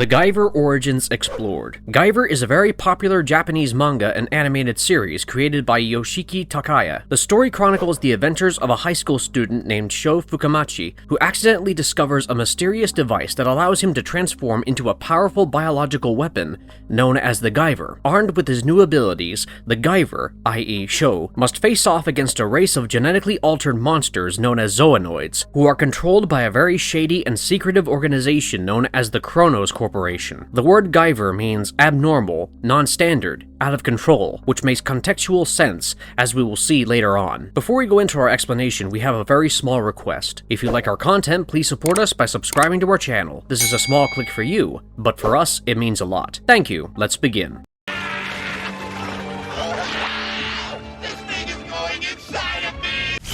The Guyver Origins Explored. Guyver is a very popular Japanese manga and animated series created by Yoshiki Takaya. The story chronicles the adventures of a high school student named Sho Fukamachi, who accidentally discovers a mysterious device that allows him to transform into a powerful biological weapon known as the Guyver. Armed with his new abilities, the Guyver, i.e. Sho, must face off against a race of genetically altered monsters known as Zoanoids, who are controlled by a very shady and secretive organization known as the Kronos Corporation. The word Guyver means abnormal, non-standard, out of control, which makes contextual sense, as we will see later on. Before we go into our explanation, we have a very small request. If you like our content, please support us by subscribing to our channel. This is a small click for you, but for us, it means a lot. Thank you. Let's begin.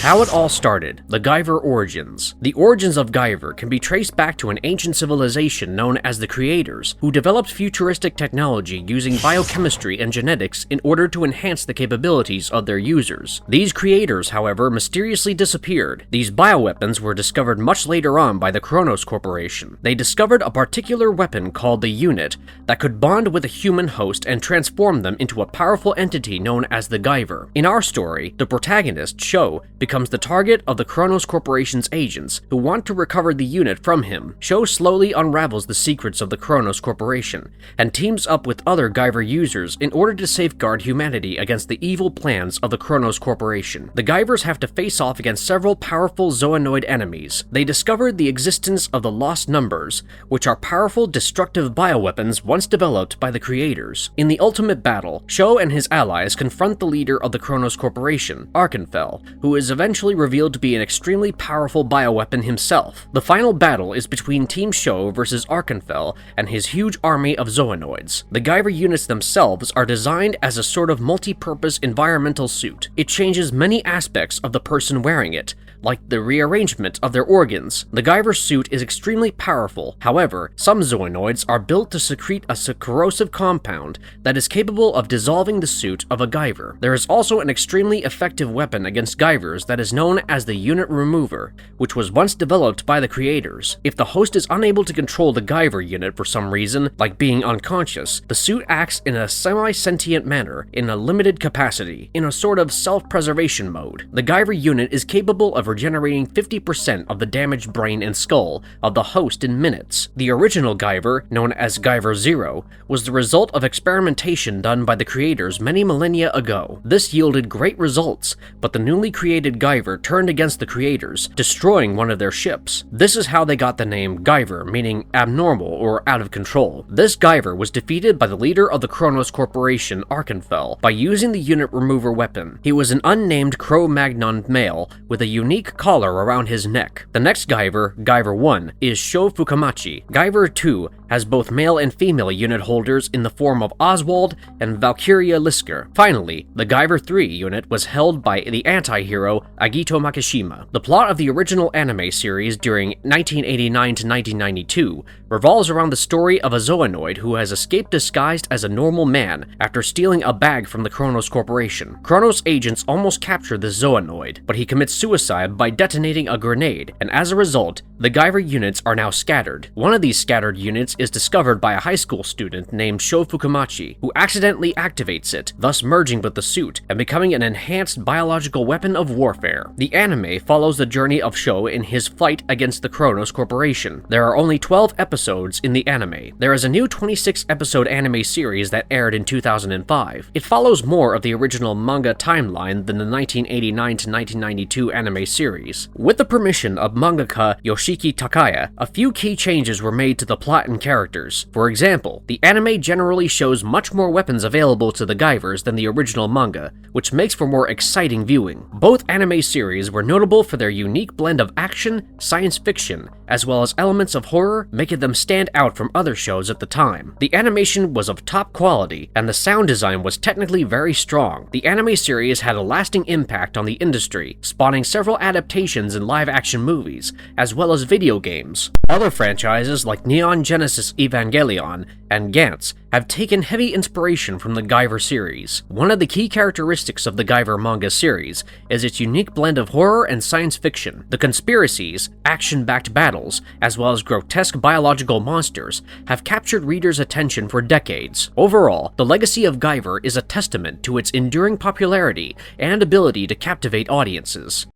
How it all started, the Guyver Origins. The origins of Guyver can be traced back to an ancient civilization known as the Creators, who developed futuristic technology using biochemistry and genetics in order to enhance the capabilities of their users. These Creators, however, mysteriously disappeared. These bioweapons were discovered much later on by the Kronos Corporation. They discovered a particular weapon called the Unit that could bond with a human host and transform them into a powerful entity known as the Guyver. In our story, the protagonist, Sho, becomes the target of the Kronos Corporation's agents, who want to recover the unit from him. Sho slowly unravels the secrets of the Kronos Corporation, and teams up with other Guyver users in order to safeguard humanity against the evil plans of the Kronos Corporation. The Guyvers have to face off against several powerful Zoanoid enemies. They discovered the existence of the Lost Numbers, which are powerful destructive bioweapons once developed by the Creators. In the ultimate battle, Sho and his allies confront the leader of the Kronos Corporation, Arkenfell, who is eventually revealed to be an extremely powerful bioweapon himself. The final battle is between Team Sho versus Arkenfell and his huge army of Zoanoids. The Guyver units themselves are designed as a sort of multi-purpose environmental suit. It changes many aspects of the person wearing it, like the rearrangement of their organs. The Guyver suit is extremely powerful. However, some Zoanoids are built to secrete a corrosive compound that is capable of dissolving the suit of a Guyver. There is also an extremely effective weapon against Guyvers that is known as the Unit Remover, which was once developed by the Creators. If the host is unable to control the Guyver unit for some reason, like being unconscious, the suit acts in a semi-sentient manner in a limited capacity, in a sort of self-preservation mode. The Guyver unit is capable of regenerating 50% of the damaged brain and skull of the host in minutes. The original Guyver, known as Guyver 0, was the result of experimentation done by the Creators many millennia ago. This yielded great results, but the newly created Guyver turned against the Creators, destroying one of their ships. This is how they got the name Guyver, meaning abnormal or out of control. This Guyver was defeated by the leader of the Kronos Corporation, Arkenfell, by using the Unit Remover weapon. He was an unnamed Cro-Magnon male with a unique collar around his neck. The next Guyver, Guyver 1, is Sho Fukamachi. Guyver 2 has both male and female unit holders in the form of Oswald and Valkyria Lisker. Finally, the Guyver 3 unit was held by the anti-hero Agito Makishima. The plot of the original anime series during 1989 to 1992 revolves around the story of a Zoanoid who has escaped disguised as a normal man after stealing a bag from the Kronos Corporation. Kronos agents almost capture the Zoanoid, but he commits suicide by detonating a grenade, and as a result, the Guyver units are now scattered. One of these scattered units is discovered by a high school student named Sho Fukamachi, who accidentally activates it, thus merging with the suit and becoming an enhanced biological weapon of warfare. The anime follows the journey of Sho in his fight against the Kronos Corporation. There are only 12 episodes in the anime. There is a new 26-episode anime series that aired in 2005. It follows more of the original manga timeline than the 1989 to 1992 anime series. With the permission of mangaka Yoshiki Takaya, a few key changes were made to the plot and characters. For example, the anime generally shows much more weapons available to the Guyvers than the original manga, which makes for more exciting viewing. Both anime series were notable for their unique blend of action, science fiction, as well as elements of horror, making them stand out from other shows at the time. The animation was of top quality, and the sound design was technically very strong. The anime series had a lasting impact on the industry, spawning several adaptations in live-action movies, as well as as video games. Other franchises like Neon Genesis Evangelion and Gantz have taken heavy inspiration from the Guyver series. One of the key characteristics of the Guyver manga series is its unique blend of horror and science fiction. The conspiracies, action-backed battles, as well as grotesque biological monsters have captured readers' attention for decades. Overall, the legacy of Guyver is a testament to its enduring popularity and ability to captivate audiences.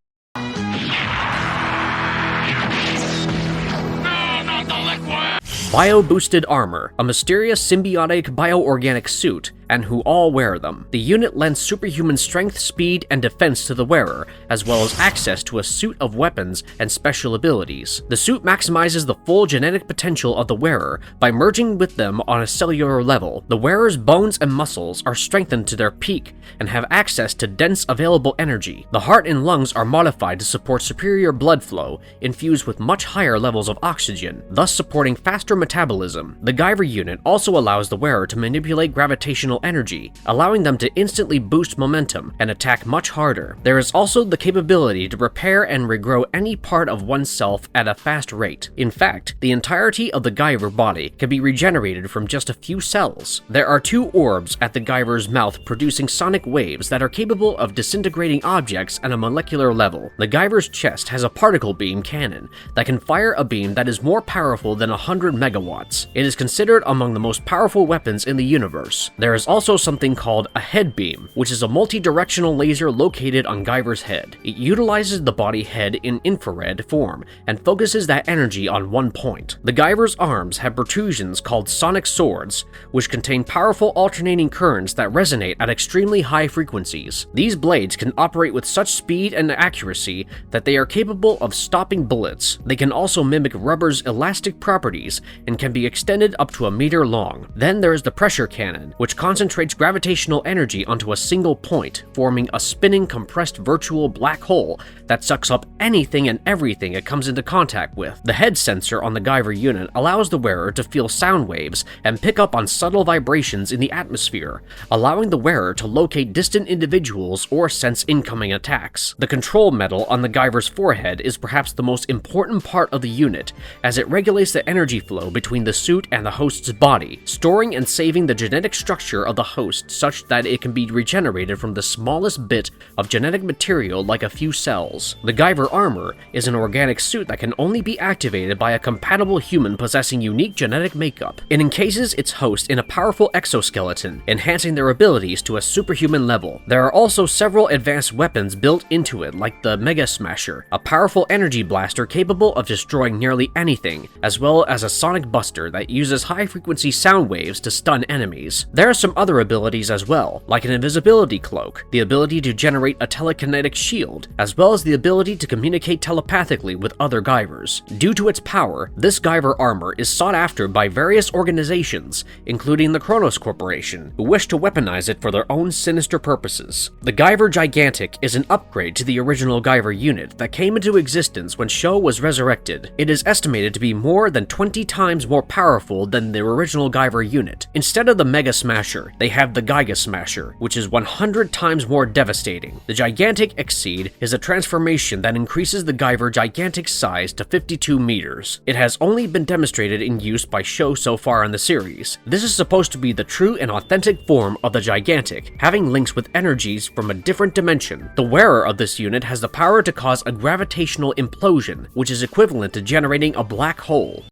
Bio-boosted armor, a mysterious symbiotic bioorganic suit, and who all wear them. The unit lends superhuman strength, speed, and defense to the wearer, as well as access to a suit of weapons and special abilities. The suit maximizes the full genetic potential of the wearer by merging with them on a cellular level. The wearer's bones and muscles are strengthened to their peak and have access to dense available energy. The heart and lungs are modified to support superior blood flow, infused with much higher levels of oxygen, thus supporting faster metabolism. The Guyver unit also allows the wearer to manipulate gravitational energy, allowing them to instantly boost momentum and attack much harder. There is also the capability to repair and regrow any part of oneself at a fast rate. In fact, the entirety of the Guyver body can be regenerated from just a few cells. There are 2 orbs at the Guyver's mouth producing sonic waves that are capable of disintegrating objects at a molecular level. The Guyver's chest has a particle beam cannon that can fire a beam that is more powerful than 100 megawatts. It is considered among the most powerful weapons in the universe. There is also something called a head beam, which is a multi-directional laser located on Guyver's head. It utilizes the body head in infrared form and focuses that energy on one point. The Guyver's arms have protrusions called sonic swords, which contain powerful alternating currents that resonate at extremely high frequencies. These blades can operate with such speed and accuracy that they are capable of stopping bullets. They can also mimic rubber's elastic properties and can be extended up to a meter long. Then there is the pressure cannon, which concentrates gravitational energy onto a single point, forming a spinning compressed virtual black hole that sucks up anything and everything it comes into contact with. The head sensor on the Guyver unit allows the wearer to feel sound waves and pick up on subtle vibrations in the atmosphere, allowing the wearer to locate distant individuals or sense incoming attacks. The control metal on the Guyver's forehead is perhaps the most important part of the unit, as it regulates the energy flow between the suit and the host's body, storing and saving the genetic structure of the host such that it can be regenerated from the smallest bit of genetic material like a few cells. The Guyver armor is an organic suit that can only be activated by a compatible human possessing unique genetic makeup. It encases its host in a powerful exoskeleton, enhancing their abilities to a superhuman level. There are also several advanced weapons built into it, like the Mega Smasher, a powerful energy blaster capable of destroying nearly anything, as well as a sonic buster that uses high-frequency sound waves to stun enemies. There are some other abilities as well, like an invisibility cloak, the ability to generate a telekinetic shield, as well as the ability to communicate telepathically with other Guyvers. Due to its power, this Guyver armor is sought after by various organizations, including the Kronos Corporation, who wish to weaponize it for their own sinister purposes. The Guyver Gigantic is an upgrade to the original Guyver unit that came into existence when Sho was resurrected. It is estimated to be more than 20 times more powerful than the original Guyver unit. Instead of the Mega Smasher, they have the Giga Smasher, which is 100 times more devastating. The Gigantic Exceed is a transformation that increases the Guyver Gigantic's size to 52 meters. It has only been demonstrated in use by Sho so far in the series. This is supposed to be the true and authentic form of the Gigantic, having links with energies from a different dimension. The wearer of this unit has the power to cause a gravitational implosion, which is equivalent to generating a black hole.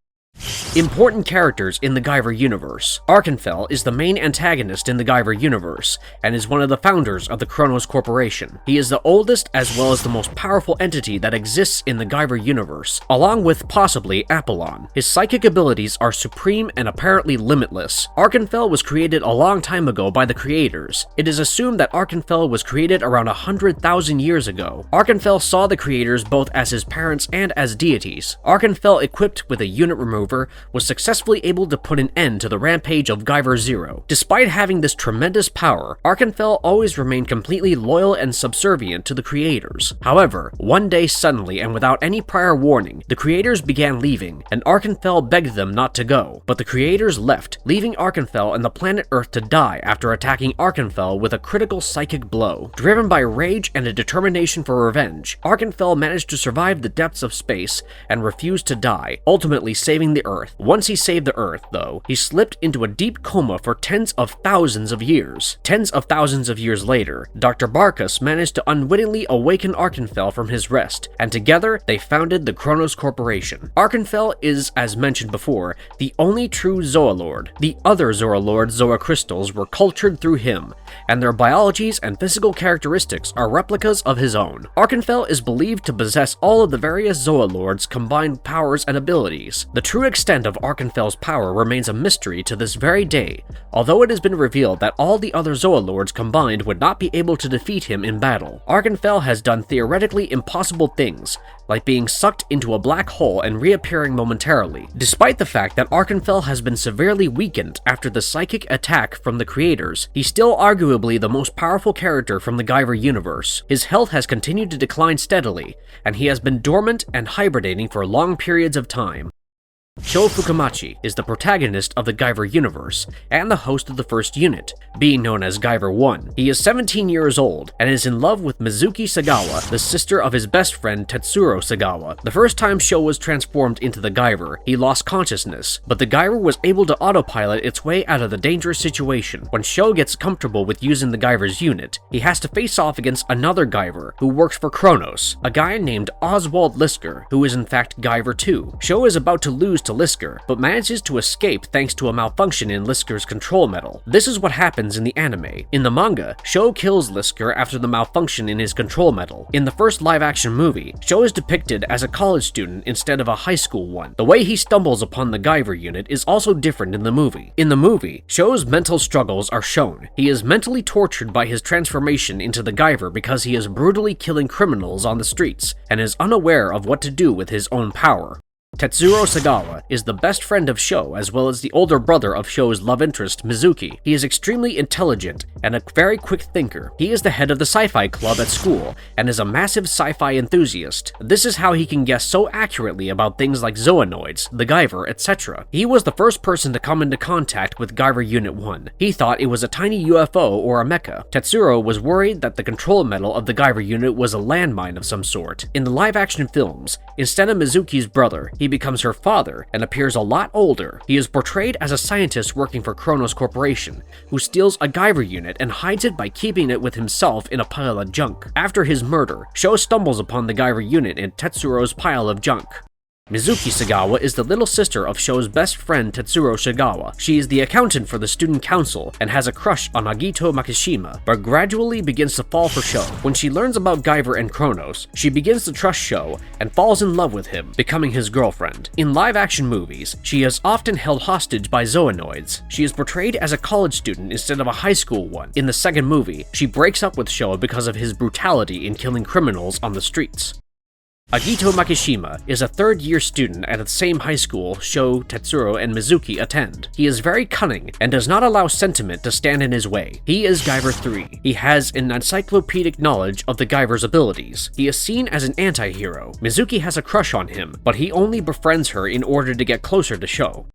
Important characters in the Guyver universe. Arkenfell is the main antagonist in the Guyver universe, and is one of the founders of the Kronos Corporation. He is the oldest as well as the most powerful entity that exists in the Guyver universe, along with possibly Apollon. His psychic abilities are supreme and apparently limitless. Arkenfell was created a long time ago by the creators. It is assumed that Arkenfell was created around 100,000 years ago. Arkenfell saw the creators both as his parents and as deities. Arkenfell, equipped with a unit remover, maneuver, was successfully able to put an end to the rampage of Guyver Zero. Despite having this tremendous power, Arkenfell always remained completely loyal and subservient to the creators. However, one day suddenly and without any prior warning, the creators began leaving, and Arkenfell begged them not to go, but the creators left, leaving Arkenfell and the planet Earth to die after attacking Arkenfell with a critical psychic blow. Driven by rage and a determination for revenge, Arkenfell managed to survive the depths of space and refused to die, ultimately saving the Earth. Once he saved the Earth, though, he slipped into a deep coma for tens of thousands of years. Tens of thousands of years later, Dr. Barkus managed to unwittingly awaken Arkenfell from his rest, and together they founded the Kronos Corporation. Arkenfell is, as mentioned before, the only true Zoalord. The other Zoalord Zoacrystals were cultured through him, and their biologies and physical characteristics are replicas of his own. Arkenfell is believed to possess all of the various Zoalords' combined powers and abilities. The true extent of Arkenfell's power remains a mystery to this very day, although it has been revealed that all the other Zoalords combined would not be able to defeat him in battle. Arkenfell has done theoretically impossible things, like being sucked into a black hole and reappearing momentarily. Despite the fact that Arkenfell has been severely weakened after the psychic attack from the creators, he's still arguably the most powerful character from the Guyver universe. His health has continued to decline steadily, and he has been dormant and hibernating for long periods of time. Sho Fukamachi is the protagonist of the Guyver universe and the host of the first unit, being known as Guyver 1. He is 17 years old and is in love with Mizuki Sagawa, the sister of his best friend Tetsuro Sagawa. The first time Sho was transformed into the Guyver, he lost consciousness, but the Guyver was able to autopilot its way out of the dangerous situation. When Sho gets comfortable with using the Guyver's unit, he has to face off against another Guyver who works for Kronos, a guy named Oswald Lisker, who is in fact Guyver 2. Sho is about to lose to Lisker, but manages to escape thanks to a malfunction in Lisker's control metal. This is what happens in the anime. In the manga, Sho kills Lisker after the malfunction in his control metal. In the first live-action movie, Sho is depicted as a college student instead of a high school one. The way he stumbles upon the Guyver unit is also different in the movie. In the movie, Sho's mental struggles are shown. He is mentally tortured by his transformation into the Guyver because he is brutally killing criminals on the streets and is unaware of what to do with his own power. Tetsuro Sagawa is the best friend of Sho as well as the older brother of Sho's love interest, Mizuki. He is extremely intelligent and a very quick thinker. He is the head of the sci-fi club at school and is a massive sci-fi enthusiast. This is how he can guess so accurately about things like Zoanoids, the Guyver, etc. He was the first person to come into contact with Guyver Unit 1. He thought it was a tiny UFO or a mecha. Tetsuro was worried that the control metal of the Guyver unit was a landmine of some sort. In the live-action films, instead of Mizuki's brother, he becomes her father and appears a lot older. He is portrayed as a scientist working for Kronos Corporation, who steals a Guyver unit and hides it by keeping it with himself in a pile of junk. After his murder, Sho stumbles upon the Guyver unit in Tetsuro's pile of junk. Mizuki Sagawa is the little sister of Sho's best friend Tetsuro Sagawa. She is the accountant for the student council and has a crush on Agito Makishima, but gradually begins to fall for Sho. When she learns about Guyver and Kronos, she begins to trust Sho and falls in love with him, becoming his girlfriend. In live-action movies, she is often held hostage by Zoanoids. She is portrayed as a college student instead of a high school one. In the second movie, she breaks up with Sho because of his brutality in killing criminals on the streets. Agito Makishima is a third-year student at the same high school Sho, Tetsuro, and Mizuki attend. He is very cunning and does not allow sentiment to stand in his way. He is Guyver 3. He has an encyclopedic knowledge of the Guyver's abilities. He is seen as an anti-hero. Mizuki has a crush on him, but he only befriends her in order to get closer to Sho.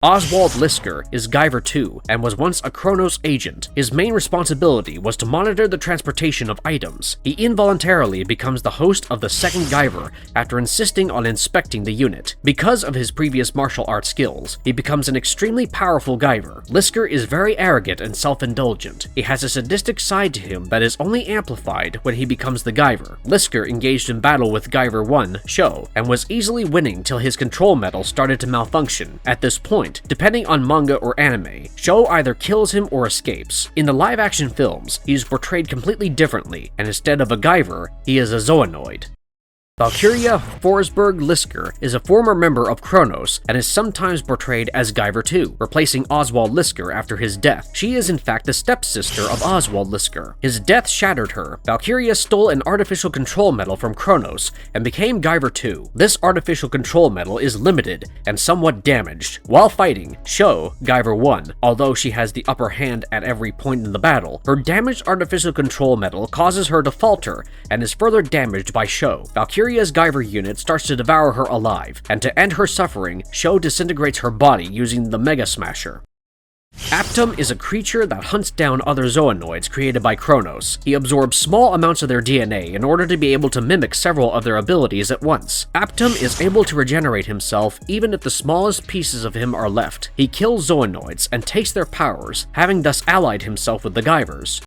Oswald Lisker is Guyver 2 and was once a Kronos agent. His main responsibility was to monitor the transportation of items. He involuntarily becomes the host of the second Guyver after insisting on inspecting the unit. Because of his previous martial arts skills, he becomes an extremely powerful Guyver. Lisker is very arrogant and self-indulgent. He has a sadistic side to him that is only amplified when he becomes the Guyver. Lisker engaged in battle with Guyver 1, Sho, and was easily winning till his control metal started to malfunction. At this point, depending on manga or anime, Sho either kills him or escapes. In the live-action films, he is portrayed completely differently, and instead of a Guyver, he is a Zoanoid. Valkyria Forsberg-Lisker is a former member of Kronos and is sometimes portrayed as Guyver II, replacing Oswald Lisker after his death. She is in fact the stepsister of Oswald Lisker. His death shattered her. Valkyria stole an artificial control medal from Kronos and became Guyver II. This artificial control medal is limited and somewhat damaged. While fighting, Sho, Guyver won. Although she has the upper hand at every point in the battle, her damaged artificial control medal causes her to falter and is further damaged by Sho. Valkyria's Guyver unit starts to devour her alive, and to end her suffering, Sho disintegrates her body using the Mega Smasher. Aptum is a creature that hunts down other Zoanoids created by Kronos. He absorbs small amounts of their DNA in order to be able to mimic several of their abilities at once. Aptum is able to regenerate himself even if the smallest pieces of him are left. He kills Zoanoids and takes their powers, having thus allied himself with the Guyvers.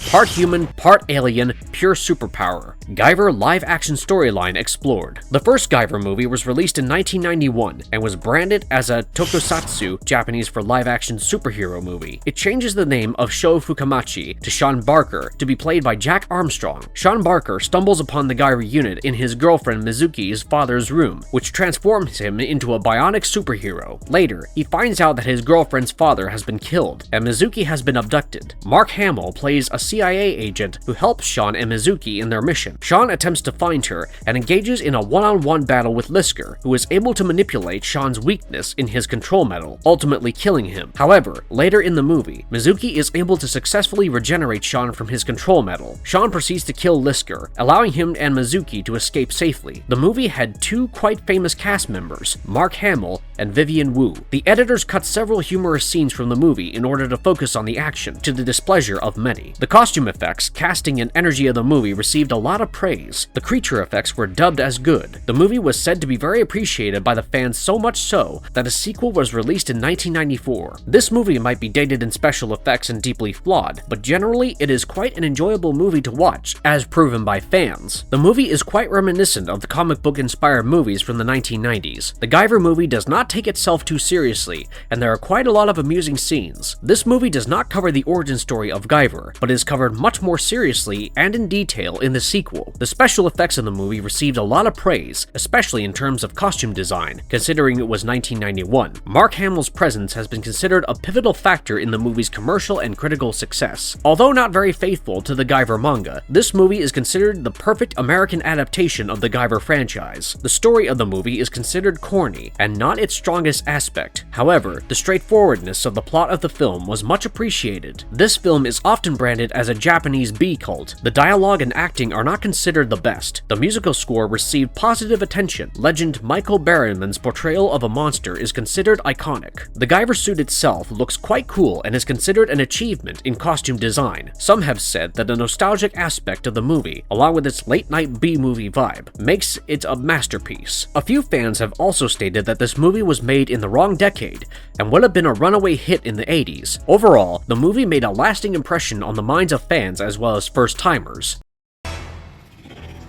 Part human, part alien, pure superpower. Guyver live-action storyline explored. The first Guyver movie was released in 1991 and was branded as a tokusatsu, Japanese for live-action superhero movie. It changes the name of Sho Fukamachi to Sean Barker to be played by Jack Armstrong. Sean Barker stumbles upon the Guyver unit in his girlfriend Mizuki's father's room, which transforms him into a bionic superhero. Later, he finds out that his girlfriend's father has been killed and Mizuki has been abducted. Mark Hamill plays a CIA agent who helps Sean and Mizuki in their mission. Sean attempts to find her and engages in a one-on-one battle with Lisker, who is able to manipulate Sean's weakness in his control medal, ultimately killing him. However, later in the movie, Mizuki is able to successfully regenerate Sean from his control medal. Sean proceeds to kill Lisker, allowing him and Mizuki to escape safely. The movie had two quite famous cast members, Mark Hamill and Vivian Wu. The editors cut several humorous scenes from the movie in order to focus on the action, to the displeasure of many. The costume effects, casting, and energy of the movie received a lot of praise. The creature effects were dubbed as good. The movie was said to be very appreciated by the fans, so much so that a sequel was released in 1994. This movie might be dated in special effects and deeply flawed, but generally it is quite an enjoyable movie to watch, as proven by fans. The movie is quite reminiscent of the comic book inspired movies from the 1990s. The Guyver movie does not take itself too seriously, and there are quite a lot of amusing scenes. This movie does not cover the origin story of Guyver, but is covered much more seriously and in detail in the sequel. The special effects in the movie received a lot of praise, especially in terms of costume design, considering it was 1991. Mark Hamill's presence has been considered a pivotal factor in the movie's commercial and critical success. Although not very faithful to the Guyver manga, this movie is considered the perfect American adaptation of the Guyver franchise. The story of the movie is considered corny and not its strongest aspect. However, the straightforwardness of the plot of the film was much appreciated. This film is often branded as a Japanese B-cult. The dialogue and acting are not considered the best. The musical score received positive attention. Legend Michael Berryman's portrayal of a monster is considered iconic. The Guyver suit itself looks quite cool and is considered an achievement in costume design. Some have said that the nostalgic aspect of the movie, along with its late-night B-movie vibe, makes it a masterpiece. A few fans have also stated that this movie was made in the wrong decade and would have been a runaway hit in the 80s. Overall, the movie made a lasting impression on the minds of fans as well as first-timers.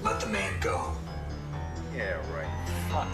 Let the man go. Yeah, right. Fuck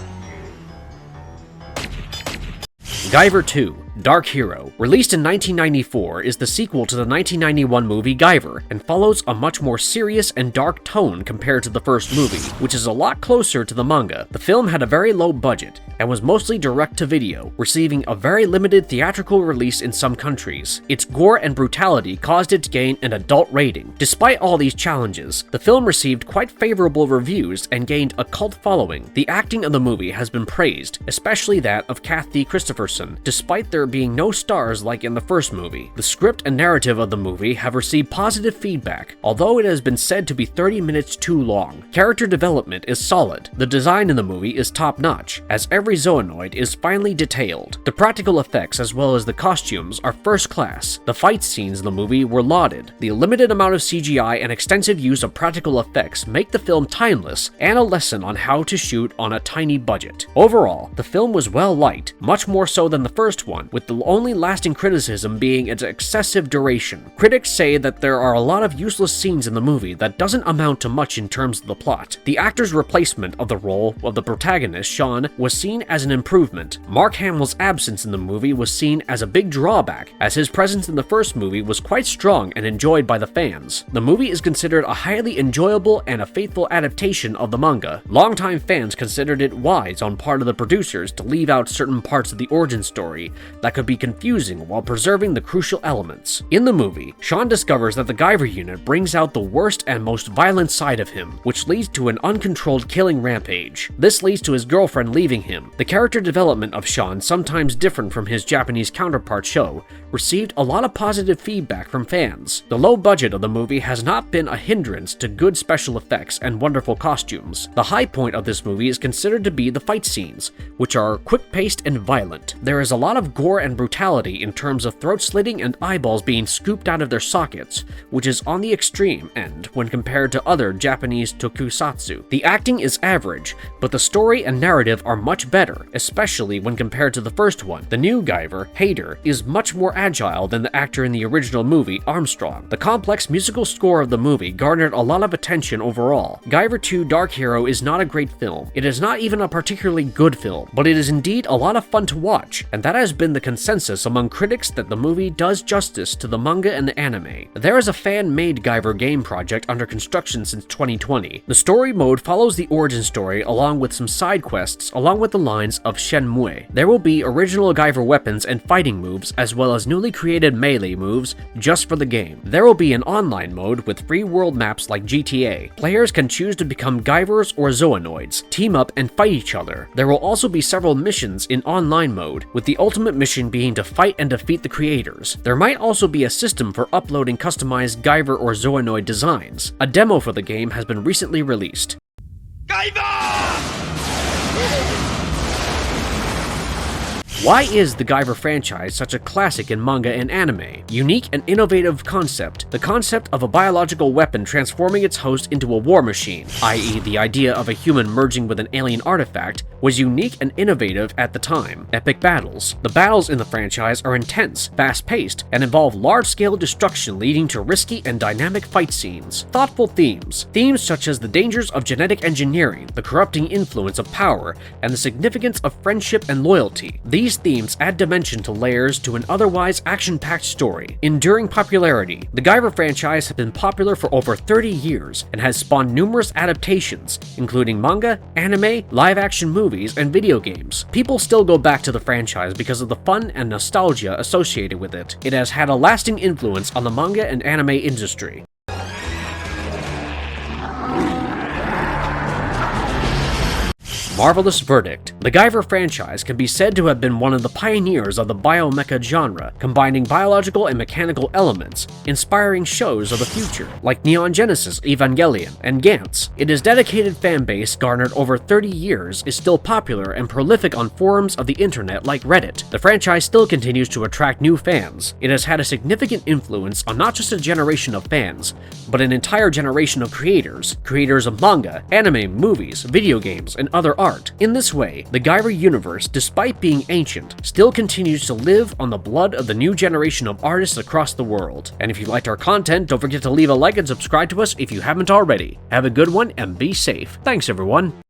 you. Guyver 2 Dark Hero, released in 1994, is the sequel to the 1991 movie Guyver, and follows a much more serious and dark tone compared to the first movie, which is a lot closer to the manga. The film had a very low budget, and was mostly direct-to-video, receiving a very limited theatrical release in some countries. Its gore and brutality caused it to gain an adult rating. Despite all these challenges, the film received quite favorable reviews and gained a cult following. The acting of the movie has been praised, especially that of Kathy Christopherson, despite there being no stars like in the first movie. The script and narrative of the movie have received positive feedback, although it has been said to be 30 minutes too long. Character development is solid. The design in the movie is top-notch, as every Zoanoid is finely detailed. The practical effects as well as the costumes are first class. The fight scenes in the movie were lauded. The limited amount of CGI and extensive use of practical effects make the film timeless and a lesson on how to shoot on a tiny budget. Overall, the film was well liked, much more so than the first one, with the only lasting criticism being its excessive duration. Critics say that there are a lot of useless scenes in the movie that doesn't amount to much in terms of the plot. The actor's replacement of the role of the protagonist, Sean, was seen as an improvement. Mark Hamill's absence in the movie was seen as a big drawback, as his presence in the first movie was quite strong and enjoyed by the fans. The movie is considered a highly enjoyable and a faithful adaptation of the manga. Longtime fans considered it wise on part of the producers to leave out certain parts of the origin story that could be confusing while preserving the crucial elements. In the movie, Sean discovers that the Guyver unit brings out the worst and most violent side of him, which leads to an uncontrolled killing rampage. This leads to his girlfriend leaving him. The character development of Sean, sometimes different from his Japanese counterpart Sho, received a lot of positive feedback from fans. The low budget of the movie has not been a hindrance to good special effects and wonderful costumes. The high point of this movie is considered to be the fight scenes, which are quick-paced and violent. There is a lot of gore and brutality in terms of throat slitting and eyeballs being scooped out of their sockets, which is on the extreme end when compared to other Japanese tokusatsu. The acting is average, but the story and narrative are much better, especially when compared to the first one. The new Guyver, Hader, is much more agile than the actor in the original movie, Armstrong. The complex musical score of the movie garnered a lot of attention overall. Guyver 2 Dark Hero is not a great film. It is not even a particularly good film, but it is indeed a lot of fun to watch, and that has been the consensus among critics that the movie does justice to the manga and the anime. There is a fan-made Guyver game project under construction since 2020. The story mode follows the origin story along with some side quests along with the lines of Shenmue. There will be original Guyver weapons and fighting moves as well as newly created melee moves just for the game. There will be an online mode with free world maps like GTA. Players can choose to become Guyvers or Zoanoids, team up and fight each other. There will also be several missions in online mode, with the ultimate mission being to fight and defeat the creators. There might also be a system for uploading customized Guyver or Zoanoid designs. A demo for the game has been recently released. Guyver! Why is the Guyver franchise such a classic in manga and anime? Unique and innovative concept. The concept of a biological weapon transforming its host into a war machine, i.e. the idea of a human merging with an alien artifact, was unique and innovative at the time. Epic battles. The battles in the franchise are intense, fast-paced, and involve large-scale destruction leading to risky and dynamic fight scenes. Thoughtful themes. Themes such as the dangers of genetic engineering, the corrupting influence of power, and the significance of friendship and loyalty. These themes add dimension to layers to an otherwise action-packed story. Enduring popularity. The Guyver franchise has been popular for over 30 years and has spawned numerous adaptations, including manga, anime, live-action movies, and video games. People still go back to the franchise because of the fun and nostalgia associated with it. It has had a lasting influence on the manga and anime industry. Marvelous verdict. The Guyver franchise can be said to have been one of the pioneers of the biomecha genre, combining biological and mechanical elements, inspiring shows of the future, like Neon Genesis Evangelion and Gantz. Its dedicated fanbase, garnered over 30 years, is still popular and prolific on forums of the internet like Reddit. The franchise still continues to attract new fans. It has had a significant influence on not just a generation of fans, but an entire generation of creators of manga, anime, movies, video games, and other art. In this way, the Guyver universe, despite being ancient, still continues to live on the blood of the new generation of artists across the world. And if you liked our content, don't forget to leave a like and subscribe to us if you haven't already. Have a good one and be safe. Thanks everyone.